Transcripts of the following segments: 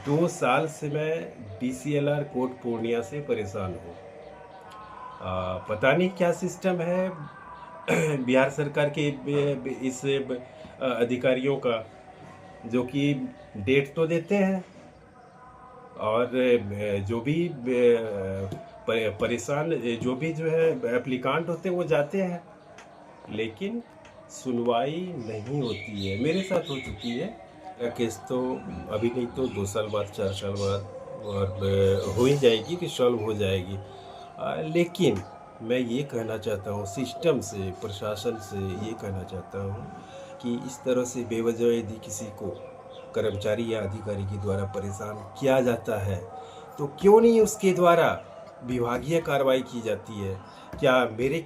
2 साल से मैं DCLR कोर्ट पूर्णिया से परेशान हूँ। पता नहीं क्या सिस्टम है बिहार सरकार के इस अधिकारियों का, जो कि डेट तो देते हैं और जो भी परेशान जो भी जो है एप्लीकांट होते हैं वो जाते हैं, लेकिन सुनवाई नहीं होती है। मेरे साथ हो चुकी है। मेरा केस तो अभी नहीं तो 2 साल बाद, 4 साल बाद और हो ही जाएगी कि सॉल्व हो जाएगी। लेकिन मैं ये कहना चाहता हूँ सिस्टम से, प्रशासन से ये कहना चाहता हूँ कि इस तरह से बेवजह यदि किसी को कर्मचारी या अधिकारी के द्वारा परेशान किया जाता है तो क्यों नहीं उसके द्वारा विभागीय कार्रवाई की जाती है। क्या मेरे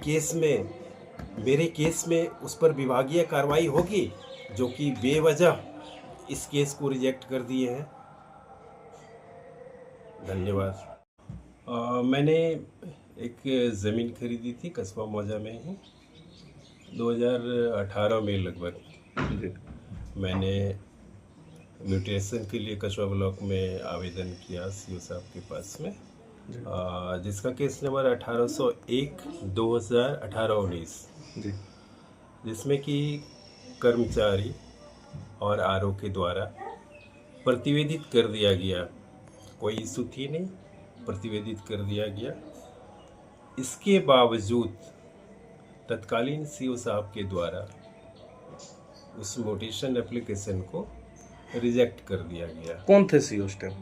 केस में उस पर विभागीय कार्रवाई होगी जो कि बेवजह इस केस को रिजेक्ट कर दिए हैं। धन्यवाद। मैंने एक ज़मीन खरीदी थी कस्बा मौजा में ही 2018 में लगभग। मैंने म्यूटेशन के लिए कस्बा ब्लॉक में आवेदन किया सीओ साहब के पास में, जिसका केस नंबर 1801/2018-19, जिसमें कि कर्मचारी और आरओ के द्वारा प्रतिवेदित कर दिया गया। कोई इशू थी नहीं, प्रतिवेदित कर दिया गया। इसके बावजूद तत्कालीन सीओ साहब के द्वारा उस मोटेशन एप्लीकेशन को रिजेक्ट कर दिया गया। कौन थे सीओ उस टाइम?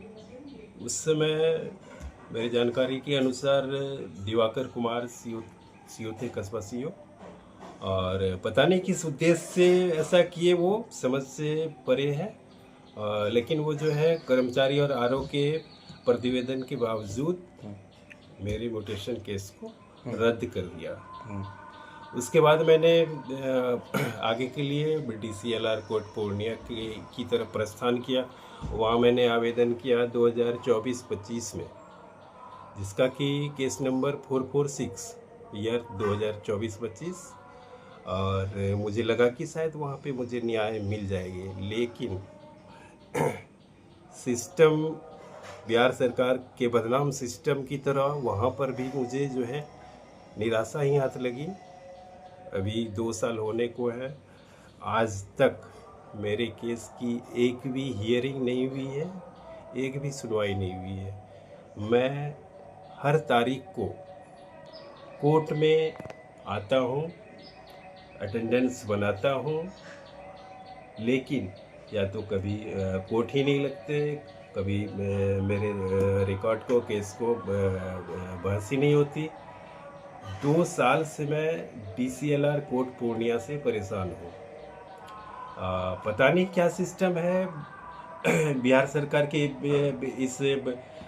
उस समय मेरी जानकारी के अनुसार दिवाकर कुमार सीओ थे, कस्बा सीओ। और पता नहीं किस उद्देश्य से ऐसा किए, वो समझ से परे है। लेकिन वो जो है कर्मचारी और आरओ के प्रतिवेदन के बावजूद मेरी मोटेशन केस को रद्द कर दिया। उसके बाद मैंने आगे के लिए DCLR कोर्ट पूर्णिया की तरफ प्रस्थान किया। वहाँ मैंने आवेदन किया 2024-25 में, जिसका कि केस नंबर 446 ईयर 2024-25। और मुझे लगा कि शायद वहाँ पे मुझे न्याय मिल जाएगी, लेकिन सिस्टम बिहार सरकार के बदनाम सिस्टम की तरह वहाँ पर भी मुझे जो है निराशा ही हाथ लगी। अभी 2 साल होने को है, आज तक मेरे केस की एक भी हियरिंग नहीं हुई है, एक भी सुनवाई नहीं हुई है। मैं हर तारीख को कोर्ट में आता हूँ, अटेंडेंस बनाता हूँ, लेकिन या तो कभी कोर्ट ही नहीं लगते, कभी मेरे रिकॉर्ड को, केस को बहस ही नहीं होती। 2 साल से मैं DCLR कोर्ट पूर्णिया से परेशान हूँ। पता नहीं क्या सिस्टम है बिहार सरकार के इस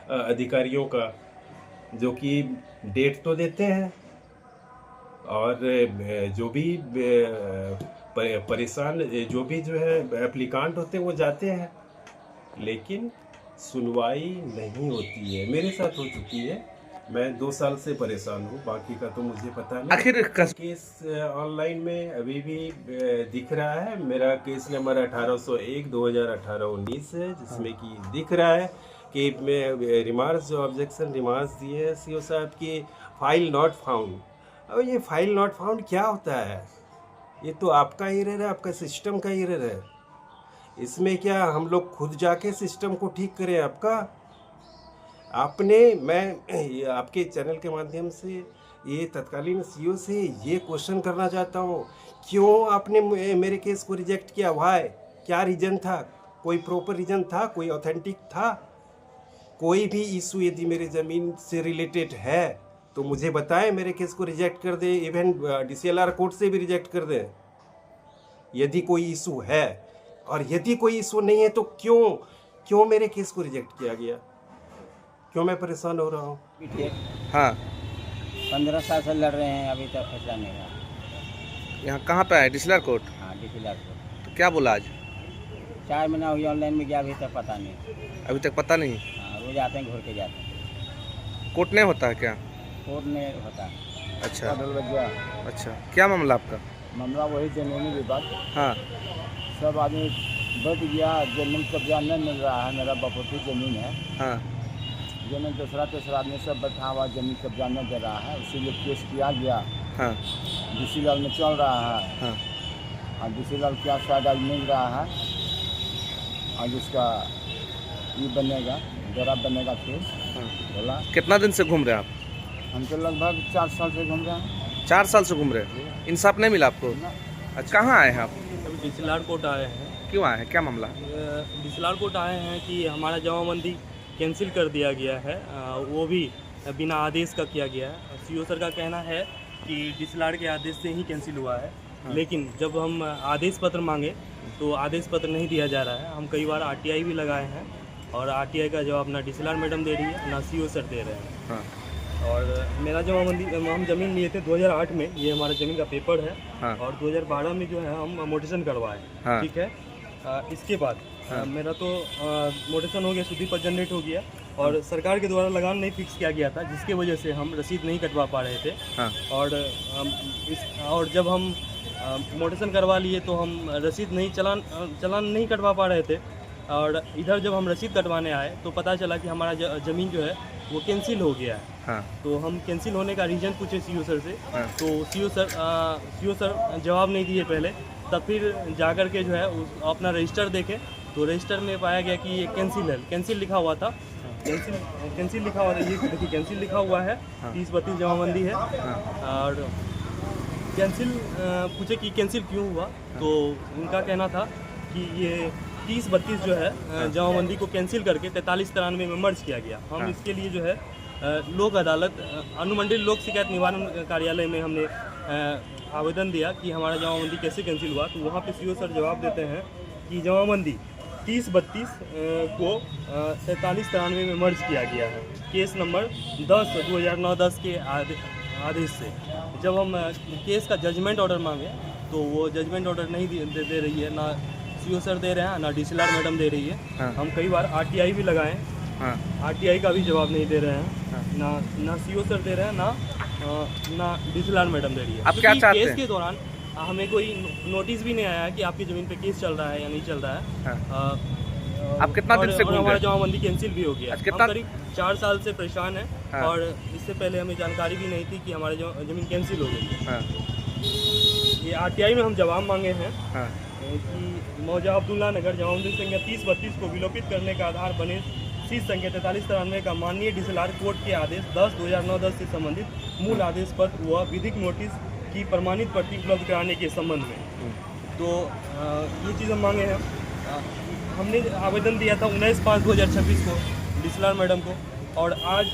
अधिकारियों का, जो कि डेट तो देते हैं और जो भी परेशान जो भी जो है एप्लीकांट होते हैं वो जाते हैं, लेकिन सुनवाई नहीं होती है। मेरे साथ हो चुकी है। मैं 2 साल से परेशान हूँ, बाकी का तो मुझे पता नहीं। आखिर केस ऑनलाइन में अभी भी दिख रहा है। मेरा केस नंबर 1801/2018-19 है, जिसमें कि दिख रहा है कि मैं रिमार्क्स, जो ऑब्जेक्शन रिमार्क्स दिए हैं सीओ साहब की, फाइल नॉट फाउंड। अब ये फाइल नॉट फाउंड क्या होता है? ये तो आपका एरर है, आपका सिस्टम का एरर है। इसमें क्या हम लोग खुद जाके सिस्टम को ठीक करें? मैं आपके चैनल के माध्यम से ये तत्कालीन सीओ से ये क्वेश्चन करना चाहता हूँ, क्यों आपने मेरे केस को रिजेक्ट किया? वाई? क्या रीज़न था? कोई प्रॉपर रीज़न था? कोई ऑथेंटिक था? कोई भी इशू यदि मेरे ज़मीन से रिलेटेड है तो मुझे बताएं, मेरे केस को रिजेक्ट कर दे। इवन DCLR कोर्ट से भी रिजेक्ट कर दें यदि कोई इशू है। और यदि कोई इशू नहीं है तो क्यों मेरे केस को रिजेक्ट किया गया? क्यों मैं परेशान हो रहा हूँ? हाँ, 15 साल से लड़ रहे हैं, अभी तक फैसला नहीं हुआ। यहाँ कहाँ पे आए? DCLR court? हाँ, DCLR कोर्ट। तो क्या बोला आज? 4 महीना हुई ऑनलाइन में गया, अभी तक पता नहीं। अभी तक पता नहीं? हाँ, रोज आते हैं, घूर के जाते हैं। कोर्ट नहीं होता है क्या? कोर्ट में होता। अच्छा गया। अच्छा, क्या मामला आपका? मामला वही जमीनी विवाद। हाँ, सब आदमी बच गया, जमीन कब्जा नहीं मिल रहा है, मेरा बपोती ज़मीन है, हाँ जमीन दूसरा तेसरा आदमी सब बैठा हुआ जमीन कब्जा नहीं दे रहा है, इसीलिए केस किया गया, हाँ डीसी लाल में चल रहा है, हाँ और डीसी लाल क्या शायद आज मिल रहा है, आज उसका ये बनेगा, डेरा बनेगा केस, हाँ। बोला। कितना दिन से घूम रहे हैं आप? हम तो लगभग 4 साल से घूम रहे हैं। 4 साल से घूम रहे हैं, इंसाफ नहीं मिला आपको? ना, अच्छा, कहाँ आए हैं आप? अभी डिसलार कोर्ट आए हैं। क्यों आए हैं, क्या मामला? डिसलार कोर्ट आए हैं कि हमारा जमाबंदी कैंसिल कर दिया गया है, वो भी बिना आदेश का किया गया है। सीओ सर का कहना है कि डिसलार के आदेश से ही कैंसिल हुआ है, लेकिन जब हम आदेश पत्र मांगे तो आदेश पत्र नहीं दिया जा रहा है। हम कई बार आरटीआई भी लगाए हैं और आरटीआई का जवाब ना डिसलार मैडम दे रही है ना सीओ सर दे रहे हैं। हाँ और मेरा जमाबंदी हम ज़मीन लिए थे 2008 में, ये हमारा ज़मीन का पेपर है। हाँ। और 2012 में जो है हम मोटेशन करवाए। हाँ। ठीक है। इसके बाद मेरा तो मोटेशन हो गया, शुद्धि पर जनरेट हो गया और सरकार के द्वारा लगान नहीं फिक्स किया गया था, जिसके वजह से हम रसीद नहीं कटवा पा रहे थे। हाँ। और जब हम मोटेशन करवा लिए तो हम रसीद नहीं चलान नहीं कटवा पा रहे थे। और इधर जब हम रसीद कटवाने आए तो पता चला कि हमारा ज़मीन जो है वो कैंसिल हो गया है। हाँ तो हम कैंसिल होने का रीज़न पूछे सीओ सर से। हाँ। तो सीओ सर जवाब नहीं दिए पहले, तब फिर जा कर के जो है अपना रजिस्टर देखे तो रजिस्टर में पाया गया कि ये कैंसिल है, कैंसिल लिखा हुआ था। कैंसिल लिखा हुआ था, ये देखिए कैंसिल लिखा हुआ है, 30-32 जमाबंदी है। और कैंसिल पूछे कि कैंसिल क्यों हुआ, तो उनका कहना था कि ये 30-32 जो है जमाबंदी को कैंसिल करके 43-93 में मर्ज किया गया। हम इसके लिए जो है लोक अदालत अनुमंडल लोक शिकायत निवारण कार्यालय में हमने आवेदन दिया कि हमारा जमाबंदी कैसे कैंसिल हुआ। तो वहाँ पे सीओ सर जवाब देते हैं कि जमाबंदी 30-32 को 43-93 में मर्ज किया गया है, केस नंबर 10/2009-10 के आदेश से। जब हम केस का जजमेंट ऑर्डर मांगे तो वो जजमेंट ऑर्डर नहीं दे रही है, ना सीओ सर दे रहे हैं ना डिसलार मैडम दे रही है। हाँ। हम कई बार आरटीआई भी लगाए, हाँ आरटीआई का भी जवाब नहीं दे रहे हैं। हाँ। ना सीओ सर दे रहे हैं ना डिसलार मैडम दे रही है। आप क्या क्योंकि चाहते केस हैं? के दौरान हमें कोई नोटिस भी नहीं आया कि आपकी ज़मीन पे केस चल रहा है या नहीं चल रहा है। हाँ। आप कितना दिन से घूम रहे हैं? हमारा जमाबंदी कैंसिल भी हो गया। आज कितना- हम करीब 4 साल से परेशान हैं। हाँ। और इससे पहले हमें जानकारी भी नहीं थी कि हमारी ज़मीन कैंसिल हो गई है। हाँ ये आरटीआई में हम जवाब मांगे हैं हाँ कि मौजा अब्दुल्ला नगर जमाबंदी संख्या 30-32 को विलोपित करने का आधार बने शीर्ष संख्या 43-93 का माननीय डिसलार कोर्ट के आदेश 10/2009-10 से संबंधित मूल आदेश पत्र व विधिक नोटिस की प्रमाणित प्रति उपलब्ध कराने के संबंध में। तो ये चीज़ हम मांगे हैं। हमने आवेदन दिया था 19/5/2026 को डिसलार मैडम को, और आज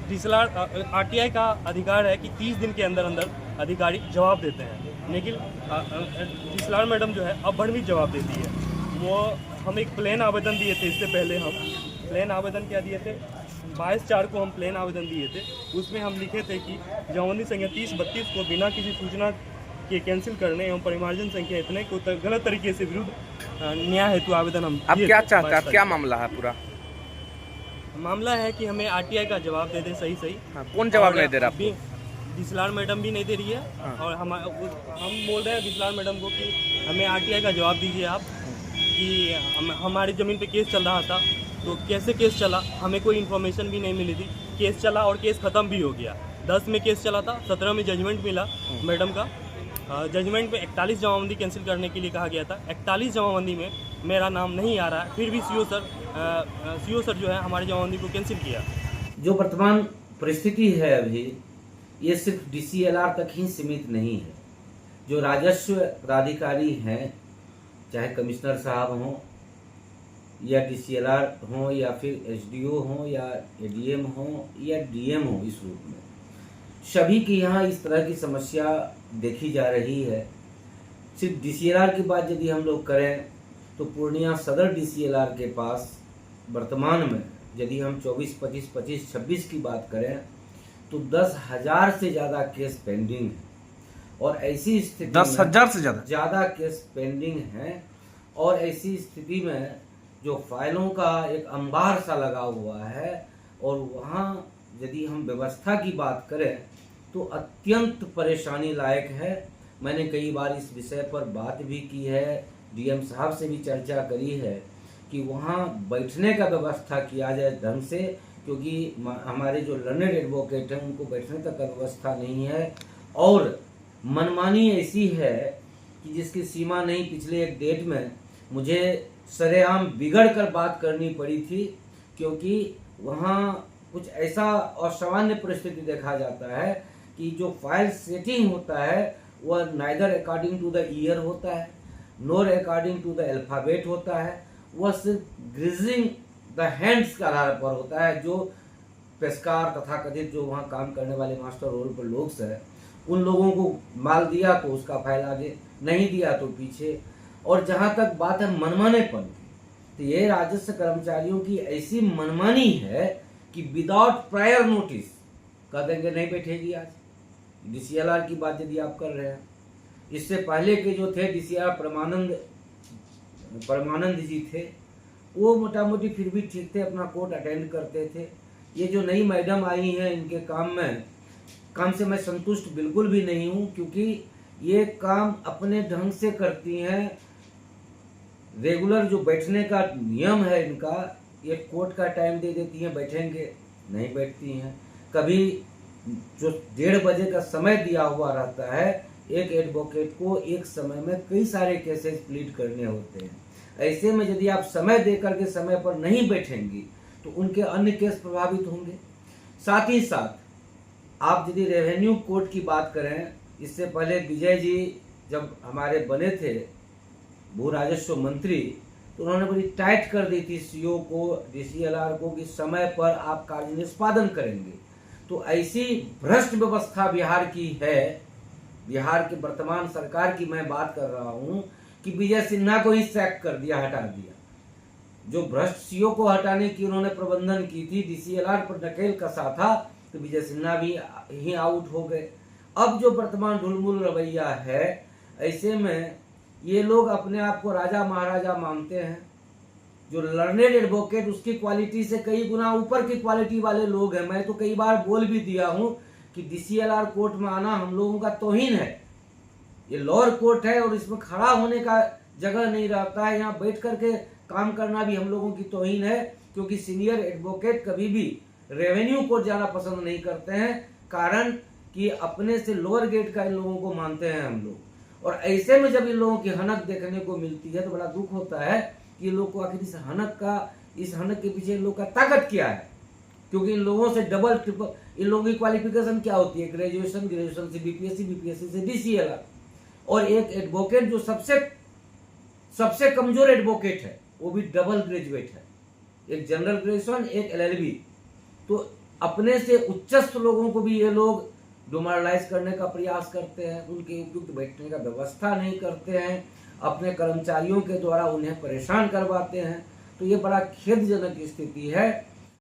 डिसलार आरटीआई का अधिकार है कि 30 दिन के अंदर अंदर अधिकारी जवाब देते हैं, लेकिन डिसलार मैडम जो है अब भड़वी जवाब देती है। वो हम एक प्लेन आवेदन दिए थे, इससे पहले हम प्लेन आवेदन क्या दिए थे, 22/4 को हम प्लेन आवेदन दिए थे। उसमें हम लिखे थे कि जमाबंदी संख्या 30-32 को बिना किसी सूचना के कैंसिल करने एवं परिमार्जन संख्या इतने को गलत तरीके से विरुद्ध न्याय हेतु आवेदन हम आप दिए क्या थे। चाहते हैं? आप क्या मामला है पूरा? मामला है कि हमें आरटीआई का जवाब दे दे सही। हाँ, कौन जवाब और नहीं दे रहा अभी आपको? डिसलार मैडम भी नहीं दे रही है। हाँ। और हम बोल रहे हैं डिसलार मैडम को कि हमें आरटीआई का जवाब दीजिए आप, कि हमारी ज़मीन पे केस चल रहा था तो कैसे केस चला, हमें कोई इन्फॉर्मेशन भी नहीं मिली थी। केस चला और केस ख़त्म भी हो गया। 10 में केस चला था, 17 में जजमेंट मिला मैडम का। जजमेंट में 41 जमाबंदी कैंसिल करने के लिए कहा गया था। 41 जमाबंदी में मेरा नाम नहीं आ रहा है, फिर भी सीओ सर जो है हमारी जमाबंदी को कैंसिल किया। जो वर्तमान परिस्थिति है अभी, ये सिर्फ डीसीएलआर तक ही सीमित नहीं है। जो राजस्व प्राधिकारी हैं, चाहे कमिश्नर साहब हों या डीसीएलआर हों या फिर एसडीओ हों या एडीएम हों या डीएम हों, इस रूप में सभी के यहाँ इस तरह की समस्या देखी जा रही है। सिर्फ डीसीएलआर की बात यदि हम लोग करें तो पूर्णिया सदर डीसीएलआर के पास वर्तमान में यदि हम 24, 25, 26 की बात करें तो 10,000 से ज़्यादा केस पेंडिंग है। और ऐसी स्थिति 10,000 से ज़्यादा केस पेंडिंग हैं। और ऐसी स्थिति में जो फाइलों का एक अंबार सा लगा हुआ है, और वहाँ यदि हम व्यवस्था की बात करें तो अत्यंत परेशानी लायक है। मैंने कई बार इस विषय पर बात भी की है डीएम साहब से भी चर्चा करी है कि वहाँ बैठने का व्यवस्था किया जाए ढंग से, क्योंकि हमारे जो लर्नेड एडवोकेट हैं उनको बैठने तक का व्यवस्था नहीं है। और मनमानी ऐसी है कि जिसकी सीमा नहीं। पिछले एक डेट में मुझे सरेआम बिगड़ कर बात करनी पड़ी थी, क्योंकि वहाँ कुछ ऐसा असामान्य परिस्थिति देखा जाता है कि जो फाइल सेटिंग होता है वह neither according to the year होता है, nor according to the alphabet होता है, वह सिर्फ ग्रीजिंग द हैंड्स के आधार पर होता है। जो पेशकार तथा कथित जो वहाँ काम करने वाले मास्टर रोल पर लोग हैं, उन लोगों को माल दिया तो उसका फाइल आगे, नहीं दिया तो पीछे। और जहाँ तक बात है मनमानेपन की, तो ये राजस्व कर्मचारियों की ऐसी मनमानी है कि विदाउट प्रायर नोटिस कह देंगे नहीं बैठेगी आज। डीसीएलआर की बात यदि आप कर रहे हैं, इससे पहले के जो थे डीसीएलआर परमानंद जी थे, वो मोटा मोटी फिर भी ठीक थे, अपना कोर्ट अटेंड करते थे। ये जो नई मैडम आई हैं, इनके काम से मैं संतुष्ट बिल्कुल भी नहीं हूँ, क्योंकि ये काम अपने ढंग से करती हैं। रेगुलर जो बैठने का नियम है इनका, ये कोर्ट का टाइम दे देती हैं, बैठेंगे, नहीं बैठती हैं। कभी जो 1:30 बजे का समय दिया हुआ रहता है, एक एडवोकेट को एक समय में कई सारे केसेस प्लीड करने होते हैं। ऐसे में यदि आप समय देकर के समय पर नहीं बैठेंगी तो उनके अन्य केस प्रभावित होंगे। साथ ही साथ आप यदि रेवेन्यू कोर्ट की बात करें, इससे पहले विजय जी जब हमारे बने थे भू राजस्व मंत्री, तो उन्होंने बड़ी टाइट कर दी थी सीओ को, डीसीएलआर को, कि समय पर आप कार्य निष्पादन करेंगे। तो ऐसी भ्रष्ट व्यवस्था बिहार की है, बिहार की वर्तमान सरकार की मैं बात कर रहा हूं, कि विजय सिन्हा को ही सैक कर दिया, हटा दिया। जो भ्रष्ट सीओ को हटाने की उन्होंने प्रबंधन की थी, डीसीएलआर पर नकेल कसा था, तो विजय सिन्हा भी ही आउट हो गए। अब जो वर्तमान ढुलमुल रवैया है, ऐसे में ये लोग अपने आप को राजा महाराजा मानते हैं। जो लर्नेड एडवोकेट, उसकी क्वालिटी से कई गुना ऊपर की क्वालिटी वाले लोग हैं। मैं तो कई बार बोल भी दिया हूं कि डीसीएलआर कोर्ट में आना हम लोगों का तौहीन है। ये लोअर कोर्ट है और इसमें खड़ा होने का जगह नहीं रहता है। यहाँ बैठ करके काम करना भी हम लोगों की तौहीन है, क्योंकि सीनियर एडवोकेट कभी भी रेवेन्यू कोर्ट जाना पसंद नहीं करते हैं, कारण कि अपने से लोअर गेट का इन लोगों को मानते हैं हम लोग। और ऐसे में जब इन लोगों की हनक देखने को मिलती है तो बड़ा दुख होता है कि इन लोग को आखिर इस हनक के पीछे इन लोग का ताकत क्या है। क्योंकि इन लोगों से डबल ट्रिपल, इन लोगों की क्वालिफिकेशन क्या होती है, ग्रेजुएशन से बीपीएससी से डीसीएलआर। और एक एडवोकेट जो सबसे कमजोर एडवोकेट है, वो भी डबल ग्रेजुएट है, एक जनरल ग्रेजुएशन, एक एलएलबी। तो अपने से उच्चस्थ लोगों को भी ये लोग डिमोरलाइज करने का प्रयास करते हैं, उनके उपयुक्त बैठने का व्यवस्था नहीं करते हैं, अपने कर्मचारियों के द्वारा उन्हें परेशान करवाते हैं। तो ये बड़ा खेदजनक स्थिति है।